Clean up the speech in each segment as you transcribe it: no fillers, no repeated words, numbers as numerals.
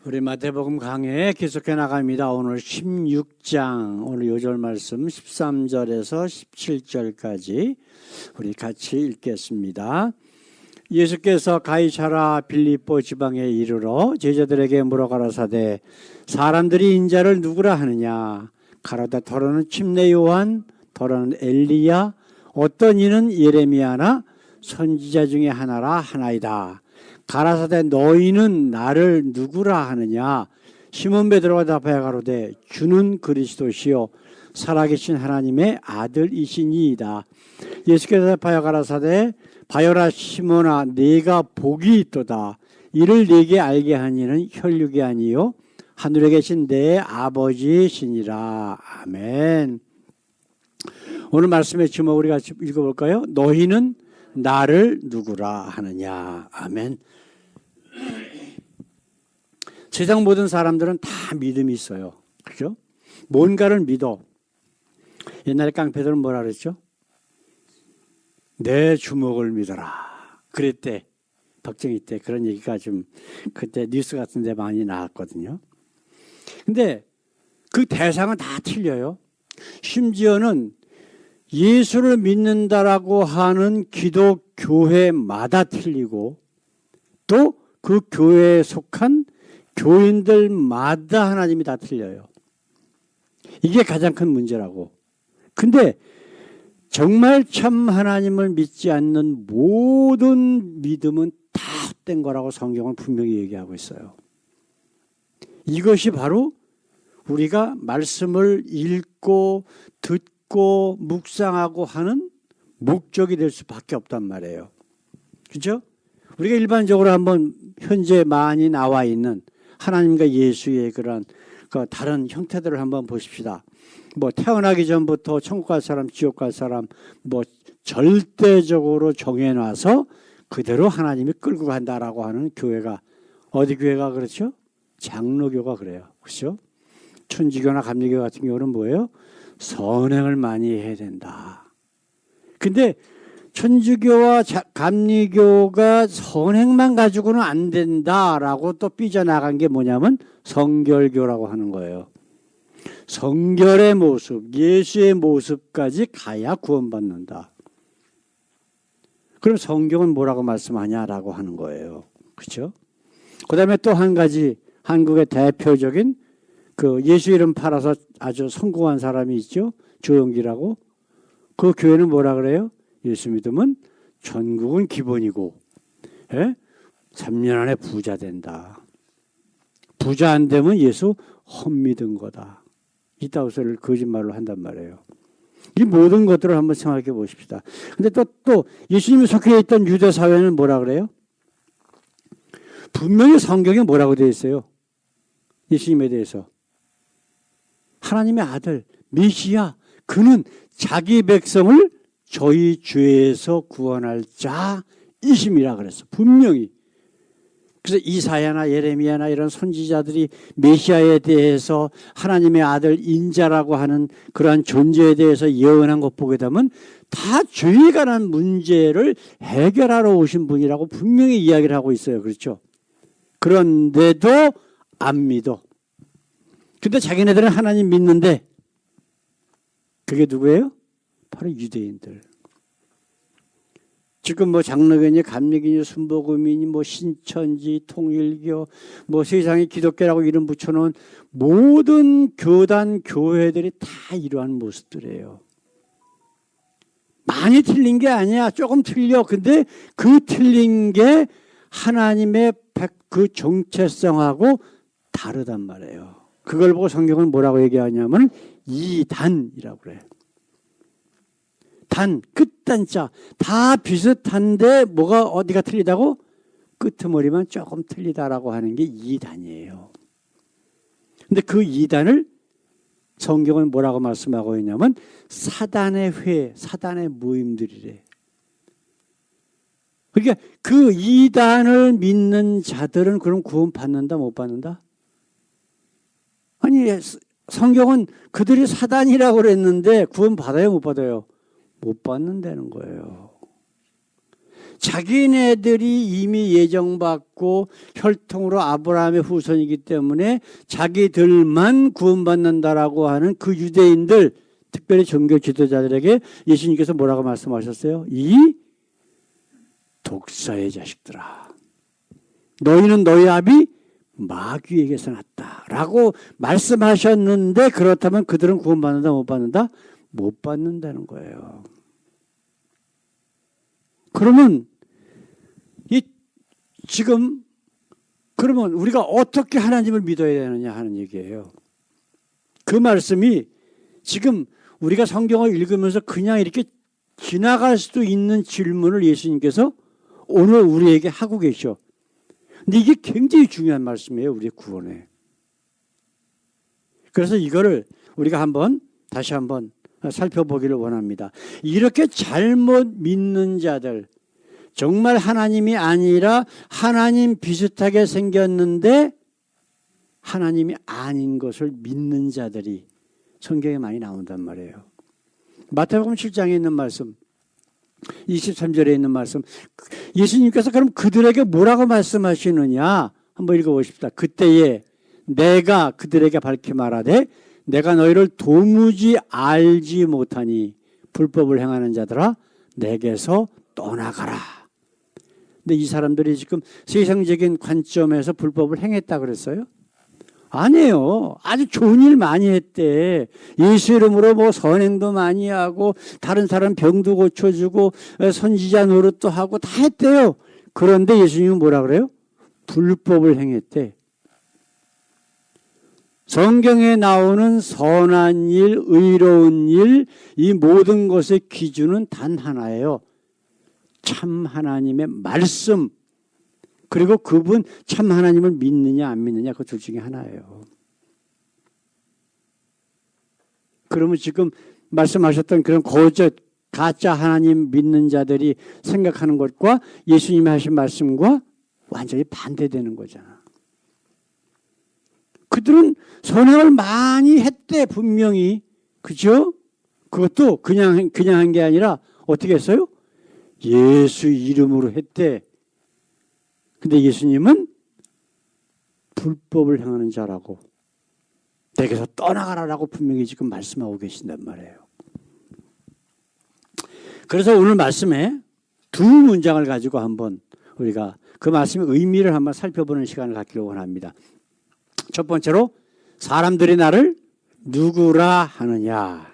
우리 마태복음 강해 계속해 나갑니다. 오늘 16장, 오늘 요절 말씀 13절에서 17절까지 우리 같이 읽겠습니다. 예수께서 가이사랴 빌립보 지방에 이르러 제자들에게 물어 가라사대 사람들이 인자를 누구라 하느냐? 가로되 더러는 침례 요한, 더러는 엘리야, 어떤 이는 예레미야나 선지자 중에 하나라 하나이다. 가라사대 너희는 나를 누구라 하느냐? 시몬 베드로가 답하여 가로되 주는 그리스도시요 살아계신 하나님의 아들이시니이다. 예수께서 답하여 가라사대 바요라 시몬아 네가 복이 있도다. 이를 네게 알게 하니는 혈육이 아니요 하늘에 계신 내 아버지시니라. 아멘. 오늘 말씀의 제목 우리 같이 읽어볼까요? 너희는 나를 누구라 하느냐. 아멘. 세상 모든 사람들은 다 믿음이 있어요. 그죠? 뭔가를 믿어. 옛날에 깡패들은 뭐라 그랬죠? 내 주먹을 믿어라. 그랬대. 박정희 때 그런 얘기가 좀 그때 뉴스 같은 데 많이 나왔거든요. 근데 그 대상은 다 틀려요. 심지어는 예수를 믿는다라고 하는 기독교회마다 틀리고 또 그 교회에 속한 교인들마다 하나님이 다 틀려요. 이게 가장 큰 문제라고. 근데 정말 참 하나님을 믿지 않는 모든 믿음은 다 헛된 거라고 성경은 분명히 얘기하고 있어요. 이것이 바로 우리가 말씀을 읽고 듣고 묵상하고 하는 목적이 될 수밖에 없단 말이에요. 그렇죠? 우리가 일반적으로 한번 현재 많이 나와 있는 하나님과 예수의 그런 다른 형태들을 한번 보십시다. 뭐 태어나기 전부터 천국 갈 사람, 지옥 갈 사람 뭐 절대적으로 정해놔서 그대로 하나님이 끌고 간다라고 하는 교회가 어디 교회가 그렇죠? 장로교가 그래요. 그렇죠? 천주교나 감리교 같은 경우는 뭐예요? 선행을 많이 해야 된다. 근데 천주교와 감리교가 선행만 가지고는 안 된다라고 또 삐져나간 게 뭐냐면 성결교라고 하는 거예요. 성결의 모습, 예수의 모습까지 가야 구원받는다. 그럼 성경은 뭐라고 말씀하냐라고 하는 거예요. 그렇죠? 그 다음에 또 한 가지 한국의 대표적인 그 예수 이름 팔아서 아주 성공한 사람이 있죠. 조영기라고. 그 교회는 뭐라 그래요? 예수 믿으면 전국은 기본이고 3년 안에 부자 된다. 부자 안 되면 예수 헛믿은 거다. 이따위 소리를 거짓말로 한단 말이에요. 이 모든 것들을 한번 생각해 보십시다. 근데 또 예수님이 속해 있던 유대 사회는 뭐라 그래요? 분명히 성경에 뭐라고 되어 있어요? 예수님에 대해서. 하나님의 아들, 메시아, 그는 자기 백성을 저희 죄에서 구원할 자이심이라 그랬어. 분명히. 그래서 이사야나 예레미야나 이런 선지자들이 메시아에 대해서 하나님의 아들 인자라고 하는 그러한 존재에 대해서 예언한 것 보게 되면 다 죄에 관한 문제를 해결하러 오신 분이라고 분명히 이야기를 하고 있어요. 그렇죠? 그런데도 안 믿어. 근데 자기네들은 하나님 믿는데 그게 누구예요? 바로 유대인들. 지금 뭐 장로교니 감리교니 순복음이니 뭐 신천지 통일교 뭐 세상에 기독교라고 이름 붙여놓은 모든 교단 교회들이 다 이러한 모습들이에요. 많이 틀린 게 아니야. 조금 틀려. 근데 그 틀린 게 하나님의 그 정체성하고 다르단 말이에요. 그걸 보고 성경은 뭐라고 얘기하냐면 이단이라고 그래요. 단, 끝단자 다 비슷한데 뭐가 어디가 틀리다고? 끄트머리만 조금 틀리다라고 하는 게 이단이에요. 근데 그 이단을 성경은 뭐라고 말씀하고 있냐면 사단의 회, 사단의 모임들이래. 그러니까 그 이단을 믿는 자들은 그럼 구원 받는다 못 받는다? 아니 성경은 그들이 사단이라고 그랬는데 구원 받아요 못 받아요? 못 받는다는 거예요. 자기네들이 이미 예정받고 혈통으로 아브라함의 후손이기 때문에 자기들만 구원받는다라고 하는 그 유대인들, 특별히 종교 지도자들에게 예수님께서 뭐라고 말씀하셨어요? 이 독사의 자식들아, 너희는 너희 아비 마귀에게서 났다라고 말씀하셨는데, 그렇다면 그들은 구원받는다 못 받는다? 못 받는다는 거예요. 그러면 지금 그러면 우리가 어떻게 하나님을 믿어야 되느냐 하는 얘기예요. 그 말씀이 지금 우리가 성경을 읽으면서 그냥 이렇게 지나갈 수도 있는 질문을 예수님께서 오늘 우리에게 하고 계셔. 근데 이게 굉장히 중요한 말씀이에요. 우리의 구원에. 그래서 이거를 우리가 다시 한번 살펴보기를 원합니다. 이렇게 잘못 믿는 자들, 정말 하나님이 아니라 하나님 비슷하게 생겼는데 하나님이 아닌 것을 믿는 자들이 성경에 많이 나온단 말이에요. 마태복음 7장에 있는 말씀, 23절에 있는 말씀, 예수님께서 그럼 그들에게 뭐라고 말씀하시느냐 한번 읽어보십시다. 그때에 내가 그들에게 밝히 말하되 내가 너희를 도무지 알지 못하니 불법을 행하는 자들아 내게서 떠나가라. 근데 이 사람들이 지금 세상적인 관점에서 불법을 행했다 그랬어요? 아니에요. 아주 좋은 일 많이 했대. 예수 이름으로 뭐 선행도 많이 하고 다른 사람 병도 고쳐주고 선지자 노릇도 하고 다 했대요. 그런데 예수님은 뭐라 그래요? 불법을 행했대. 성경에 나오는 선한 일, 의로운 일, 이 모든 것의 기준은 단 하나예요. 참 하나님의 말씀, 그리고 그분 참 하나님을 믿느냐 안 믿느냐 그 둘 중에 하나예요. 그러면 지금 말씀하셨던 그런 가짜 하나님 믿는 자들이 생각하는 것과 예수님이 하신 말씀과 완전히 반대되는 거잖아. 그들은 선행을 많이 했대 분명히. 그죠? 그것도 그냥 한 게 아니라 어떻게 했어요? 예수 이름으로 했대. 근데 예수님은 불법을 행하는 자라고 내게서 떠나가라라고 분명히 지금 말씀하고 계신단 말이에요. 그래서 오늘 말씀에 두 문장을 가지고 한번 우리가 그 말씀의 의미를 한번 살펴보는 시간을 갖기를 원합니다. 첫 번째로 사람들이 나를 누구라 하느냐.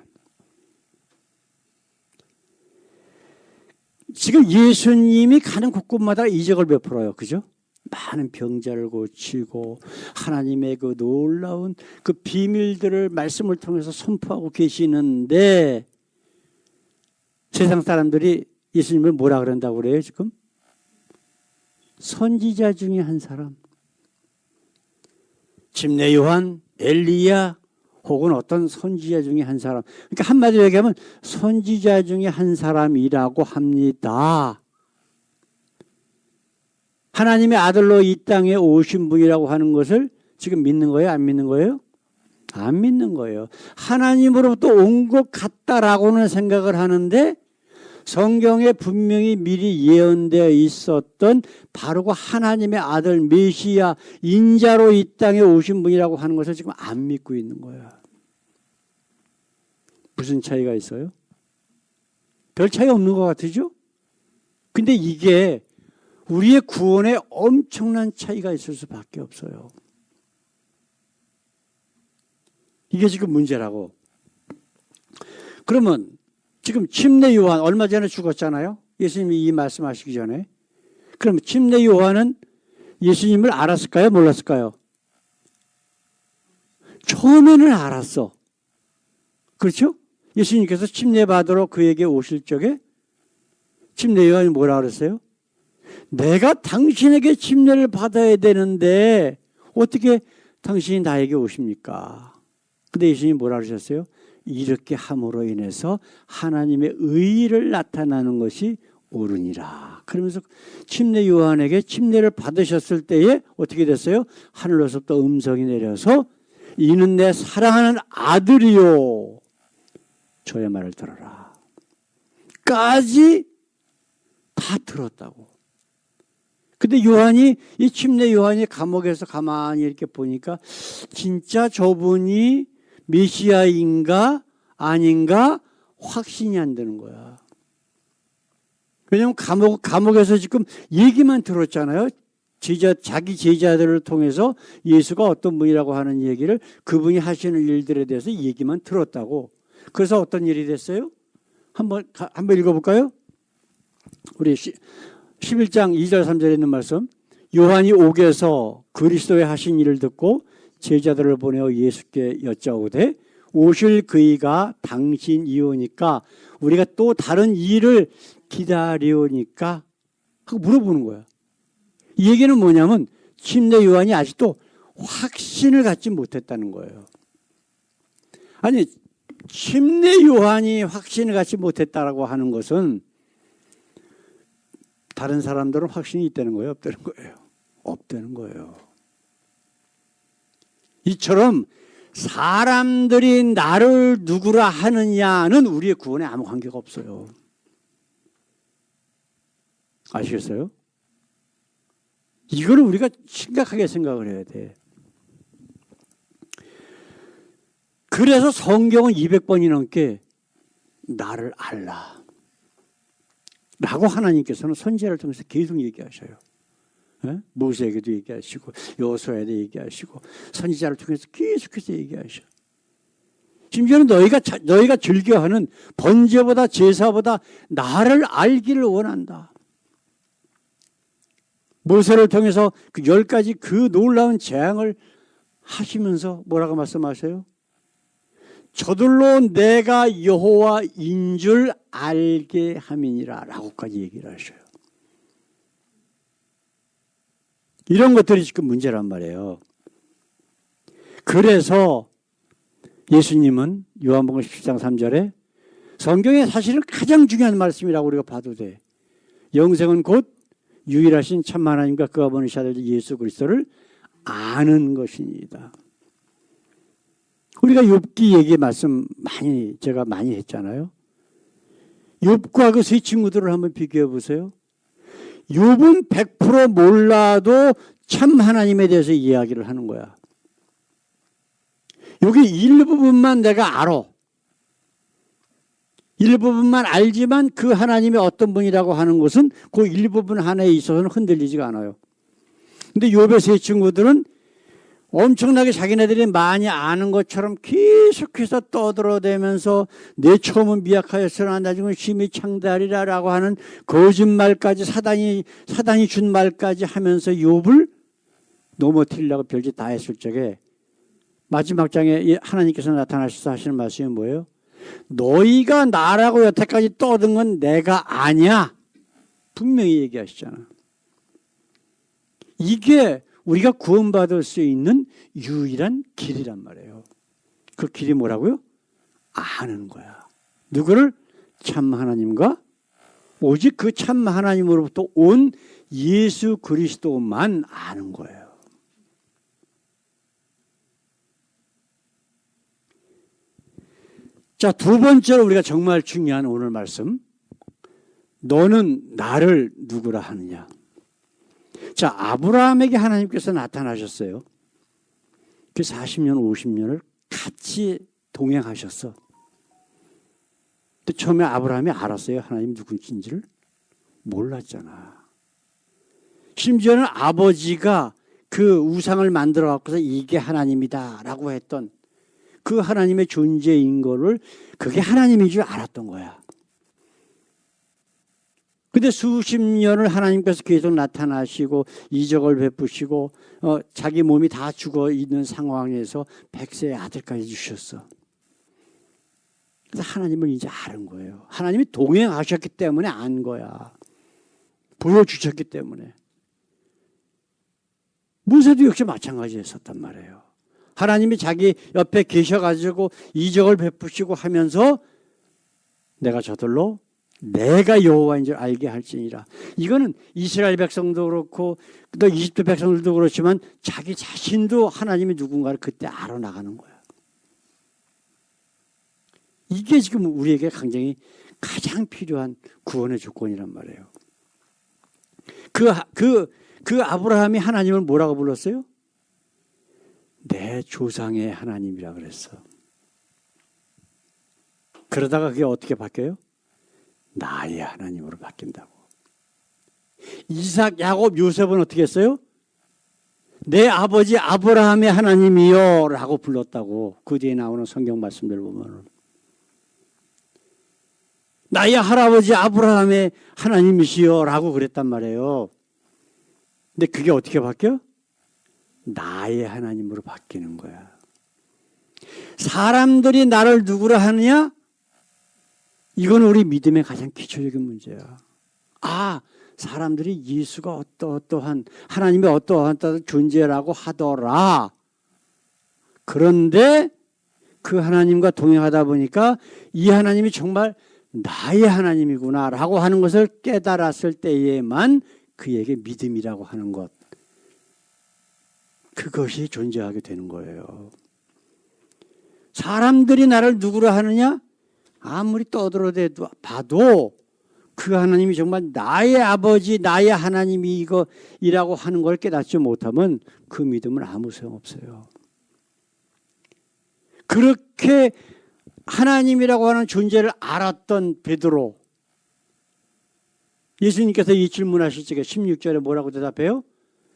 지금 예수님이 가는 곳곳마다 이적을 베풀어요. 그죠? 많은 병자를 고치고 하나님의 그 놀라운 그 비밀들을 말씀을 통해서 선포하고 계시는데 세상 사람들이 예수님을 뭐라 그런다고 그래요 지금? 선지자 중에 한 사람. 침례 요한, 엘리야 혹은 어떤 선지자 중에 한 사람. 그러니까 한마디로 얘기하면 선지자 중에 한 사람이라고 합니다. 하나님의 아들로 이 땅에 오신 분이라고 하는 것을 지금 믿는 거예요? 안 믿는 거예요? 안 믿는 거예요. 하나님으로부터 온 것 같다라고는 생각을 하는데 성경에 분명히 미리 예언되어 있었던 바로 그 하나님의 아들 메시아 인자로 이 땅에 오신 분이라고 하는 것을 지금 안 믿고 있는 거야. 무슨 차이가 있어요? 별 차이 없는 것 같으죠? 근데 이게 우리의 구원에 엄청난 차이가 있을 수밖에 없어요. 이게 지금 문제라고. 그러면 지금 침례 요한 얼마 전에 죽었잖아요. 예수님이 이 말씀하시기 전에. 그럼 침례 요한은 예수님을 알았을까요? 몰랐을까요? 처음에는 알았어. 그렇죠? 예수님께서 침례 받으러 그에게 오실 적에 침례 요한이 뭐라 그랬어요? 내가 당신에게 침례를 받아야 되는데 어떻게 당신이 나에게 오십니까? 근데 예수님이 뭐라 그러셨어요? 이렇게 함으로 인해서 하나님의 의의를 나타나는 것이 옳으니라. 그러면서 침례 요한에게 침례를 받으셨을 때에 어떻게 됐어요? 하늘로서부터 음성이 내려서 이는 내 사랑하는 아들이요 저의 말을 들어라 까지 다 들었다고. 근데 요한이, 이 침례 요한이 감옥에서 가만히 이렇게 보니까 진짜 저분이 메시아인가 아닌가 확신이 안 되는 거야. 왜냐하면 감옥에서 지금 얘기만 들었잖아요. 자기 제자들을 통해서 예수가 어떤 분이라고 하는 얘기를, 그분이 하시는 일들에 대해서 얘기만 들었다고. 그래서 어떤 일이 됐어요? 한번 읽어볼까요? 우리 11장 2절 3절에 있는 말씀. 요한이 옥에서 그리스도의 하신 일을 듣고 제자들을 보내어 예수께 여짜오되 오실 그이가 당신이오니까 우리가 또 다른 일을 기다리오니까 하고 물어보는 거야. 이 얘기는 뭐냐면 침례 요한이 아직도 확신을 갖지 못했다는 거예요. 아니, 침례 요한이 확신을 갖지 못했다라고 하는 것은 다른 사람들은 확신이 있다는 거예요? 없다는 거예요? 없다는 거예요. 이처럼 사람들이 나를 누구라 하느냐는 우리의 구원에 아무 관계가 없어요. 아시겠어요? 이거를 우리가 심각하게 생각을 해야 돼. 그래서 성경은 200번이 넘게 나를 알라 라고 하나님께서는 선지자를 통해서 계속 얘기하셔요. 예? 모세에게도 얘기하시고 여호수아에도 얘기하시고 선지자를 통해서 계속해서 얘기하셔. 심지어는 너희가 즐겨하는 번제보다 제사보다 나를 알기를 원한다. 모세를 통해서 그 10가지 그 놀라운 재앙을 하시면서 뭐라고 말씀하세요? 저들로 내가 여호와인 줄 알게 함이니라 라고까지 얘기를 하셔요. 이런 것들이 지금 문제란 말이에요. 그래서 예수님은 요한복음 17장 3절에 성경에 사실은 가장 중요한 말씀이라고 우리가 봐도 돼. 영생은 곧 유일하신 참 하나님과 그가 보내신 아들 예수 그리스도를 아는 것이니이다. 우리가 욥기 얘기 말씀 제가 많이 했잖아요. 욥과 그 세 친구들을 한번 비교해 보세요. 욥은 100% 몰라도 참 하나님에 대해서 이야기를 하는 거야. 여기 일부분만 내가 알아. 일부분만 알지만 그 하나님이 어떤 분이라고 하는 것은 그 일부분 하나에 있어서는 흔들리지가 않아요. 근데 욥의 세 친구들은 엄청나게 자기네들이 많이 아는 것처럼 계속해서 떠들어대면서 내 처음은 미약하였으나 나중은 심히 창대하리라라고 하는 거짓말까지 사단이 준 말까지 하면서 욥을 넘어뜨리려고 별짓 다 했을 적에 마지막 장에 하나님께서 나타나셔서 하시는 말씀이 뭐예요? 너희가 나라고 여태까지 떠든 건 내가 아니야. 분명히 얘기하시잖아. 이게 우리가 구원받을 수 있는 유일한 길이란 말이에요. 그 길이 뭐라고요? 아는 거야. 누구를? 참 하나님과 오직 그 참 하나님으로부터 온 예수 그리스도만 아는 거예요. 자, 두 번째로 우리가 정말 중요한 오늘 말씀. 너는 나를 누구라 하느냐. 자, 아브라함에게 하나님께서 나타나셨어요. 그 40년, 50년을 같이 동행하셨어. 근데 처음에 아브라함이 알았어요. 하나님 누군지를? 몰랐잖아. 심지어는 아버지가 그 우상을 만들어 갖고서 이게 하나님이다 라고 했던 그 하나님의 존재인 거를 그게 하나님인 줄 알았던 거야. 근데 수십 년을 하나님께서 계속 나타나시고 이적을 베푸시고 자기 몸이 다 죽어 있는 상황에서 100세의 아들까지 주셨어. 그래서 하나님을 이제 아는 거예요. 하나님이 동행하셨기 때문에 안 거야. 보여주셨기 때문에. 모세도 역시 마찬가지였었단 말이에요. 하나님이 자기 옆에 계셔가지고 이적을 베푸시고 하면서 내가 저들로 내가 여호와인 줄 알게 할지니라. 이거는 이스라엘 백성도 그렇고 또 이집트 백성들도 그렇지만 자기 자신도 하나님이 누군가를 그때 알아나가는 거야. 이게 지금 우리에게 굉장히 가장 필요한 구원의 조건이란 말이에요. 그 아브라함이 하나님을 뭐라고 불렀어요? 내 조상의 하나님이라 그랬어. 그러다가 그게 어떻게 바뀌어요? 나의 하나님으로 바뀐다고. 이삭, 야곱, 요셉은 어떻게 했어요? 내 아버지 아브라함의 하나님이요 라고 불렀다고. 그 뒤에 나오는 성경 말씀들 보면 나의 할아버지 아브라함의 하나님이시여 라고 그랬단 말이에요. 근데 그게 어떻게 바뀌어? 나의 하나님으로 바뀌는 거야. 사람들이 나를 누구라 하느냐? 이건 우리 믿음의 가장 기초적인 문제야. 사람들이 예수가 어떠한 하나님의 어떠한 존재라고 하더라. 그런데 그 하나님과 동행하다 보니까 이 하나님이 정말 나의 하나님이구나 라고 하는 것을 깨달았을 때에만 그에게 믿음이라고 하는 것, 그것이 존재하게 되는 거예요. 사람들이 나를 누구라 하느냐? 아무리 떠들어대도 봐도 그 하나님이 정말 나의 아버지, 나의 하나님이 이거이라고 하는 걸 깨닫지 못하면 그 믿음은 아무 소용없어요. 그렇게 하나님이라고 하는 존재를 알았던 베드로, 예수님께서 이 질문하실 적에 16절에 뭐라고 대답해요?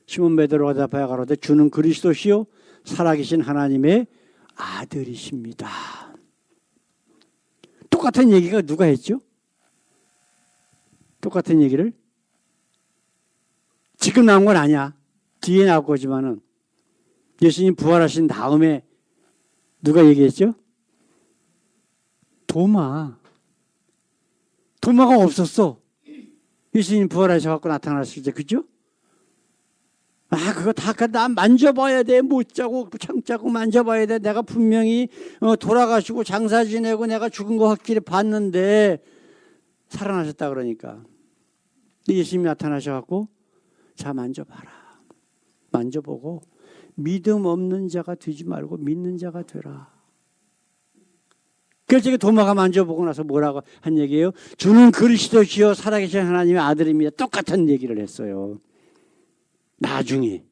시몬 베드로가 대답하여 가로되 주는 그리스도시요 살아계신 하나님의 아들이십니다. 똑같은 얘기가 누가 했죠? 똑같은 얘기를 지금 나온 건 아니야. 뒤에 나올 거지만은 예수님 부활하신 다음에 누가 얘기했죠? 도마가 없었어. 예수님 부활하셔갖고 나타났을 때, 그죠? 그거 다 나 만져봐야 돼. 못 자고 창 자고 만져봐야 돼. 내가 분명히 돌아가시고 장사 지내고 내가 죽은 거 확실히 봤는데 살아나셨다 그러니까. 예수님이 나타나셔갖고 자 만져봐라. 만져보고 믿음 없는 자가 되지 말고 믿는 자가 되라. 그래서 도마가 만져보고 나서 뭐라고 한 얘기예요? 주는 그리스도시요 살아계신 하나님의 아들입니다. 똑같은 얘기를 했어요. 나중에.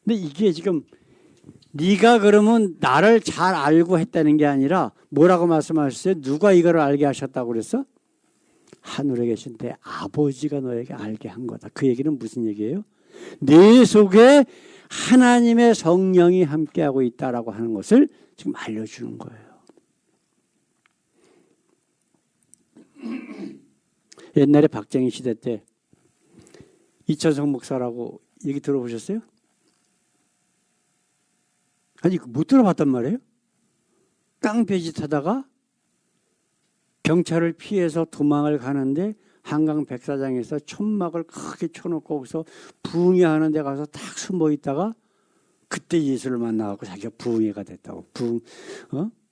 근데 이게 지금 네가 그러면 나를 잘 알고 했다는 게 아니라 뭐라고 말씀하셨어요? 누가 이거를 알게 하셨다고 그랬어? 하늘에 계신 내 아버지가 너에게 알게 한 거다. 그 얘기는 무슨 얘기예요? 내 속에 하나님의 성령이 함께하고 있다라고 하는 것을 지금 알려주는 거예요. 옛날에 박정희 시대 때 이천성 목사라고 얘기 들어보셨어요? 아니 못 들어봤단 말이에요. 깡패짓 하다가 경찰을 피해서 도망을 가는데 한강 백사장에서 천막을 크게 쳐놓고 거기서 부흥회하는 데 가서 딱 숨어 있다가 그때 예수를 만나갖고 자기가 부흥회가 됐다고.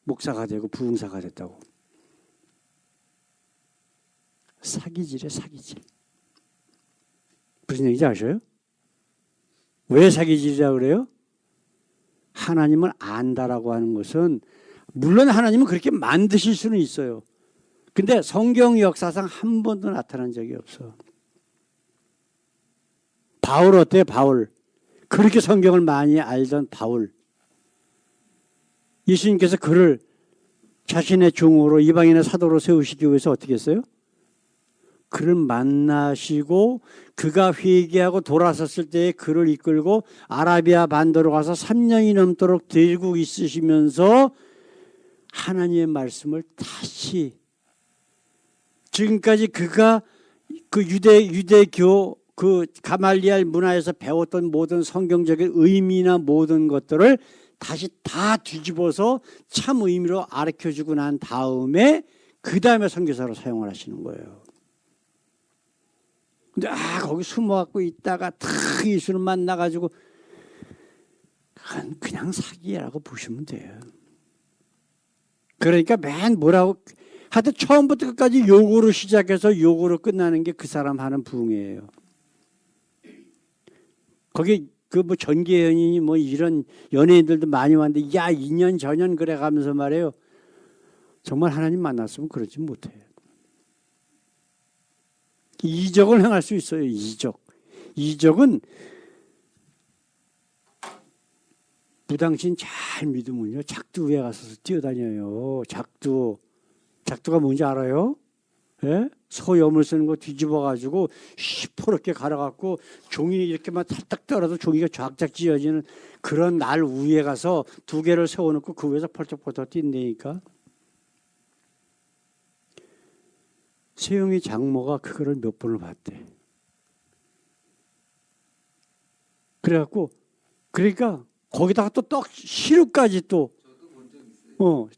목사가 되고 부흥사가 됐다고. 사기질이에요, 사기질. 무슨 얘기인지 아셔요? 왜 사기질이라고 그래요? 하나님을 안다라고 하는 것은 물론 하나님은 그렇게 만드실 수는 있어요. 근데 성경 역사상 한 번도 나타난 적이 없어. 바울 어때요? 바울. 그렇게 성경을 많이 알던 바울. 예수님께서 그를 자신의 종으로 이방인의 사도로 세우시기 위해서 어떻게 했어요? 그를 만나시고 그가 회개하고 돌아섰을 때 그를 이끌고 아라비아 반도로 가서 3년이 넘도록 데리고 있으시면서 하나님의 말씀을 다시 지금까지 그가 그 유대교 그 가말리알 문화에서 배웠던 모든 성경적인 의미나 모든 것들을 다시 다 뒤집어서 참 의미로 가르쳐주고 난 다음에 그 다음에 선교사로 사용을 하시는 거예요. 근데 거기 숨어갖고 있다가 탁 예수를 만나가지고 그냥 사기라고 보시면 돼요. 그러니까 맨 뭐라고 하여튼 처음부터 끝까지 욕으로 시작해서 욕으로 끝나는 게 그 사람 하는 부흥이에요. 거기 그 뭐 전계연이니 뭐 이런 연예인들도 많이 왔는데 야 2년 전년 그래 가면서 말해요. 정말 하나님 만났으면 그러지 못해요. 이적을 행할 수 있어요. 이적은 무당신 잘 믿으면요, 작두 위에 가서 뛰어다녀요. 작두가 뭔지 알아요? 예? 소염을 쓰는 거 뒤집어 가지고 시퍼렇게 갈아갖고 종이 이렇게만 살짝 떨어도 종이가 쫙쫙 찢어지는 그런 날 위에 가서 두 개를 세워놓고 그 위에서 펄쩍펄쩍 뛴다니까. 세영이 장모가 그거를 몇 번을 봤대. 그러니까 거기다가 또 떡 시루까지 또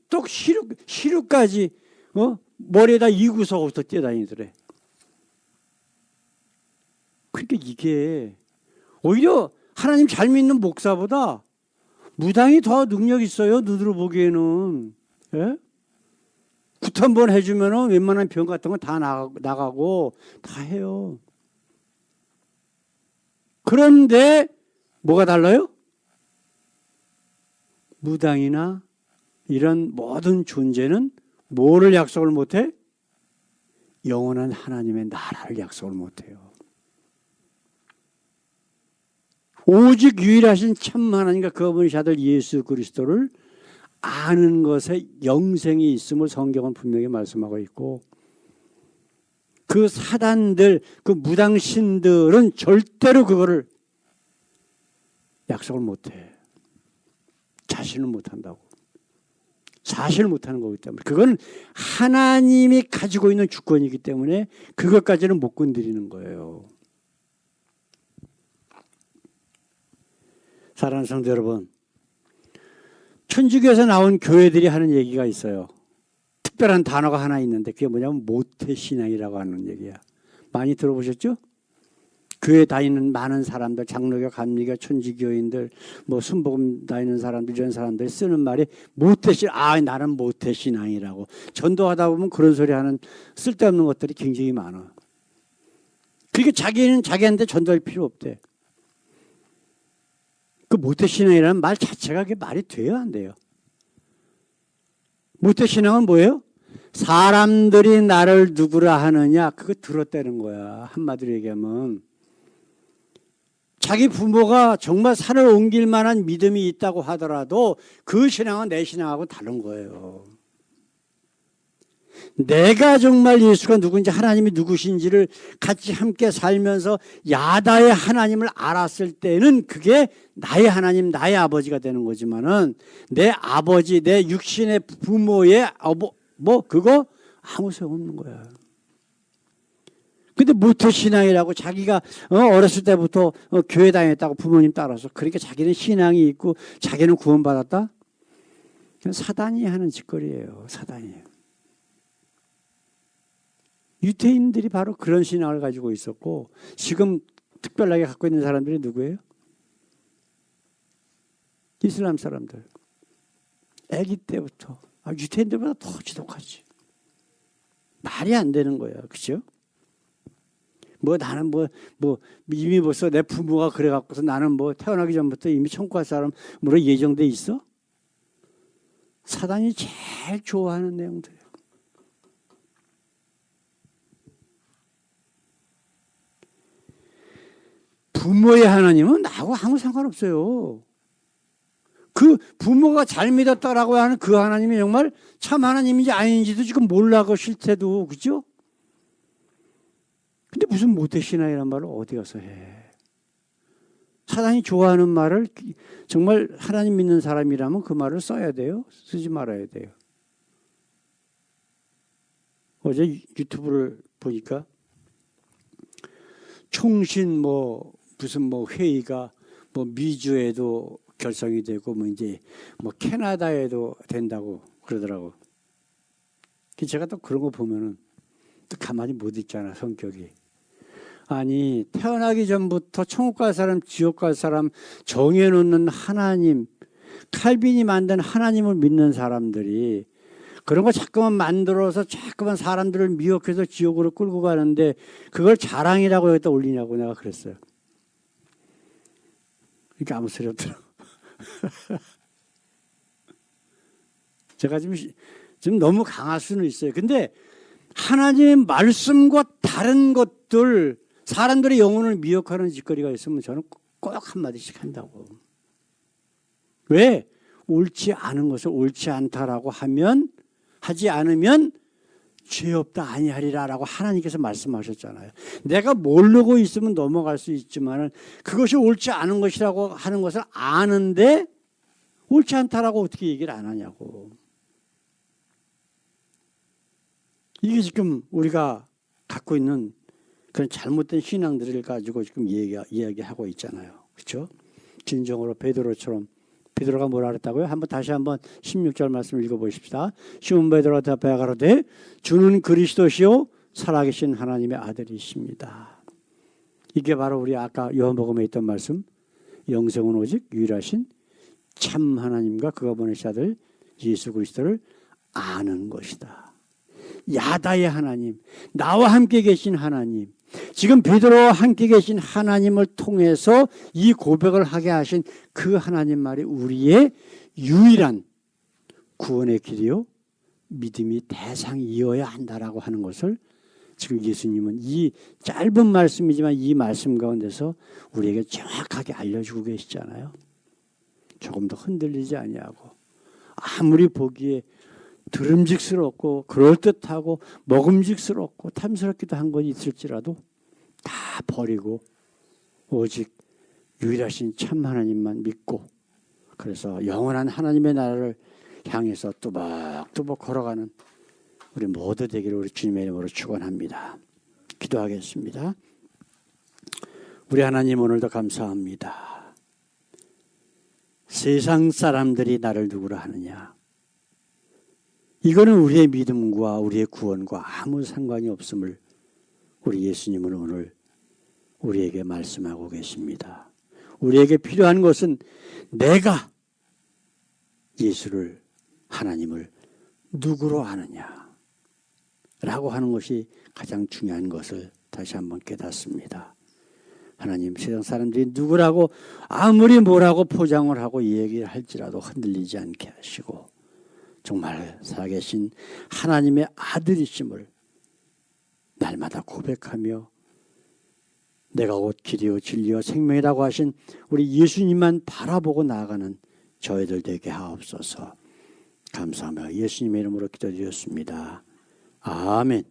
떡 시루까지 머리에다 이구석부터 뛰어다니더래. 그러니까 이게 오히려 하나님 잘 믿는 목사보다 무당이 더 능력 있어요. 눈으로 보기에는. 예? 굿 한 번 해주면 웬만한 병 같은 건 다 나가고 다 해요. 그런데 뭐가 달라요? 무당이나 이런 모든 존재는 뭐를 약속을 못해? 영원한 하나님의 나라를 약속을 못해요. 오직 유일하신 참 하나님과 그 어머니 아들 예수 그리스도를 아는 것에 영생이 있음을 성경은 분명히 말씀하고 있고, 그 사단들, 그 무당신들은 절대로 그거를 약속을 못해. 자신은 못한다고. 사실을 못하는 거기 때문에. 그건 하나님이 가지고 있는 주권이기 때문에 그것까지는 못 건드리는 거예요. 사랑하는 성도 여러분, 천주교에서 나온 교회들이 하는 얘기가 있어요. 특별한 단어가 하나 있는데 그게 뭐냐면 모태신앙이라고 하는 얘기야. 많이 들어보셨죠? 교회 다니는 많은 사람들, 장로교, 감리교, 천주교인들, 순복음 다니는 사람들, 이런 사람들이 쓰는 말이 나는 모태신앙이라고. 전도하다 보면 그런 소리 하는 쓸데없는 것들이 굉장히 많아. 그러니까 자기는 자기한테 전도할 필요 없대. 그 모태신앙이라는 말 자체가 그게 말이 돼요, 안 돼요? 모태신앙은 뭐예요? 사람들이 나를 누구라 하느냐, 그거 들었다는 거야. 한마디로 얘기하면. 자기 부모가 정말 산을 옮길 만한 믿음이 있다고 하더라도 그 신앙은 내 신앙하고 다른 거예요. 내가 정말 예수가 누군지, 하나님이 누구신지를 같이 함께 살면서 야다의 하나님을 알았을 때는 그게 나의 하나님, 나의 아버지가 되는 거지만은 내 아버지, 내 육신의 부모의 그거 아무 소용없는 거야. 근데 모태신앙이라고 자기가 어렸을 때부터 교회 다녔다고 부모님 따라서, 그러니까 자기는 신앙이 있고 자기는 구원받았다? 사단이 하는 짓거리예요. 사단이. 유대인들이 바로 그런 신앙을 가지고 있었고, 지금 특별하게 갖고 있는 사람들이 누구예요? 이슬람 사람들. 아기 때부터. 유대인들보다 더 지독하지. 말이 안 되는 거예요. 그렇죠? 나는 이미 벌써 내 부모가 그래갖고서 나는 태어나기 전부터 이미 천국 갈 사람 예정돼 있어? 사단이 제일 좋아하는 내용들이에요. 부모의 하나님은 나하고 아무 상관없어요. 그 부모가 잘 믿었다라고 하는 그 하나님이 정말 참 하나님인지 아닌지도 지금 몰라고 싫대도, 그죠? 근데 무슨 모태신앙이라는 말을 어디 가서 해. 사단이 좋아하는 말을 정말 하나님 믿는 사람이라면 그 말을 써야 돼요? 쓰지 말아야 돼요? 어제 유튜브를 보니까 총신 무슨 회의가 미주에도 결성이 되고 이제 캐나다에도 된다고 그러더라고. 제가 또 그런 거 보면은 또 가만히 못 있잖아, 성격이. 아니, 태어나기 전부터 천국 갈 사람, 지옥 갈 사람 정해놓는 하나님, 칼빈이 만든 하나님을 믿는 사람들이 그런 거 자꾸만 만들어서 자꾸만 사람들을 미혹해서 지옥으로 끌고 가는데 그걸 자랑이라고 여기다 올리냐고 내가 그랬어요. 그러니까 아무 소리 없더라고. 제가 좀 너무 강할 수는 있어요. 근데 하나님의 말씀과 다른 것들, 사람들의 영혼을 미혹하는 짓거리가 있으면 저는 꼭 한마디씩 한다고. 왜? 옳지 않은 것을 옳지 않다라고 하지 않으면 죄 없다 아니하리라라고 하나님께서 말씀하셨잖아요. 내가 모르고 있으면 넘어갈 수 있지만 그것이 옳지 않은 것이라고 하는 것을 아는데 옳지 않다라고 어떻게 얘기를 안 하냐고. 이게 지금 우리가 갖고 있는 그런 잘못된 신앙들을 가지고 지금 이야기하고 있잖아요. 그렇죠? 진정으로 베드로가 뭐라 그랬다고요? 다시 한번 16절 말씀 읽어보십시다. 시몬 베드로가 대답하여 가로되 주는 그리스도시요 살아계신 하나님의 아들이십니다. 이게 바로 우리 아까 요한복음에 있던 말씀, 영생은 오직 유일하신 참 하나님과 그가 보내신 아들 예수 그리스도를 아는 것이다. 야다의 하나님, 나와 함께 계신 하나님, 지금 베드로와 함께 계신 하나님을 통해서 이 고백을 하게 하신 그 하나님 말이 우리의 유일한 구원의 길이요 믿음이 대상이어야 한다라고 하는 것을 지금 예수님은 이 짧은 말씀이지만 이 말씀 가운데서 우리에게 정확하게 알려주고 계시잖아요. 조금도 흔들리지 아니하고 아무리 보기에 드름직스럽고 그럴듯하고 먹음직스럽고 탐스럽기도 한 건 있을지라도 다 버리고 오직 유일하신 참 하나님만 믿고 그래서 영원한 하나님의 나라를 향해서 뚜벅뚜벅 걸어가는 우리 모두 되기를 우리 주님의 이름으로 축원합니다. 기도하겠습니다. 우리 하나님 오늘도 감사합니다. 세상 사람들이 나를 누구라 하느냐, 이거는 우리의 믿음과 우리의 구원과 아무 상관이 없음을 우리 예수님은 오늘 우리에게 말씀하고 계십니다. 우리에게 필요한 것은 내가 예수를, 하나님을 누구로 아느냐 라고 하는 것이 가장 중요한 것을 다시 한번 깨닫습니다. 하나님, 세상 사람들이 누구라고 아무리 뭐라고 포장을 하고 얘기를 할지라도 흔들리지 않게 하시고 정말 살아계신 하나님의 아들이심을 날마다 고백하며 내가 곧 길이요 진리요 생명이라고 하신 우리 예수님만 바라보고 나아가는 저희들 되게 하옵소서. 감사하며 예수님의 이름으로 기도드렸습니다. 아멘.